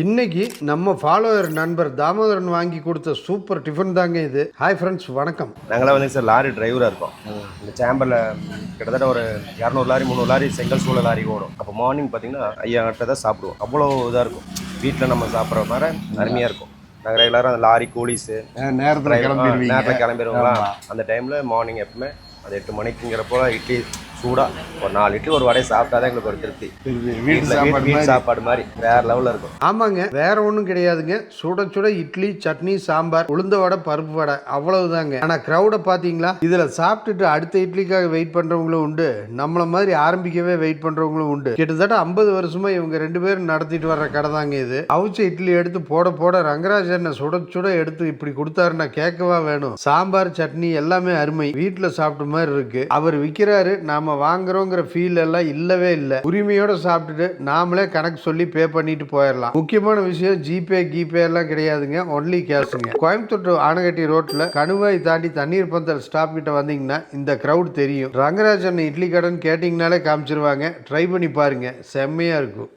இன்னைக்கு நம்ம ஃபாலோவர் நண்பர் தாமோதரன் வாங்கி கொடுத்த சூப்பர் டிஃபன் தாங்க இது. ஹாய் ஃப்ரெண்ட்ஸ், வணக்கம். நாங்களாம் வந்து சார் லாரி டிரைவராக இருக்கோம். இந்த சேம்பரில் கிட்டத்தட்ட ஒரு 200 லாரி 300 லாரி செங்கல் சூளை லாரி ஓடும். அப்போ மார்னிங் பார்த்தீங்கன்னா 5 தான் சாப்பிடுவோம். அவ்வளோ இதாக இருக்கும். வீட்டில் நம்ம சாப்பிட்ற மாதிரி அருமையாக இருக்கும். நாங்கள் ரெகுலராக அந்த லாரி கூலிஸு நேரத்தில் கிளம்பிடுவோங்களா. அந்த டைமில் மார்னிங் எப்பவுமே அது 8 மணிக்குங்கிறப்போ இட்லி சூடாக ஒரு 4 இட்லி ஒரு வடையை சாப்பிட்டா தான் எங்களுக்கு ஒரு திருப்தி. வீட்டு சாப்பாடு மாதிரி வேற லெவலில் இருக்கும். ஆமாங்க, வேற ஒன்றும் கிடையாதுங்க. சுட சுட இட்லி, சட்னி, சாம்பார், உளுந்த வடை, பருப்பு வடை, அவ்வளவுதாங்க. ஆனால் க்ரௌடை பார்த்தீங்களா? இதில் சாப்பிட்டுட்டு அடுத்த இட்லிக்காக வெயிட் பண்ணுறவங்களும் உண்டு, நம்மளை மாதிரி ஆரம்பிக்கவே வெயிட் பண்ணுறவங்களும் உண்டு. கிட்டத்தட்ட 50 வருஷமா இவங்க 2 பேரும் நடத்திட்டு வர்ற கடை தாங்க இது. அவிச்ச இட்லி எடுத்து போட போட ரங்கராஜன் சுட சுட எடுத்து இப்படி கொடுத்தாருன்னா கேட்கவா வேணும். சாம்பார், சட்னி எல்லாமே அருமை. வீட்டில் சாப்பிட்ட மாதிரி இருக்கு. அவர் விற்கிறாரு, நாம வாங்குறோங்கிற ஃபீல் எல்லாம் இல்லவே இல்லை. உரிமையோட சாப்பிட்டுட்டு நாமளே கணக்கு சொல்லி பே பண்ணிட்டு போயிடலாம். முக்கியமான விஷயம் ஜிபே எல்லாம் கிடையாதுங்க, ஒன்லி கேஷுங்க. கோயம்புத்தூர் ஆனகட்டி ரோட்ல கணுவாய் தாண்டி தண்ணீர் பந்தல் ஸ்டாப் கிட்ட வந்தீங்கன்னா இந்த கிரௌட் தெரியும். ரங்கராஜன் இட்லி கடன் கேட்டீங்கனாலே காமிச்சிருவாங்க. ட்ரை பண்ணி பாருங்க, செம்மையா இருக்கும்.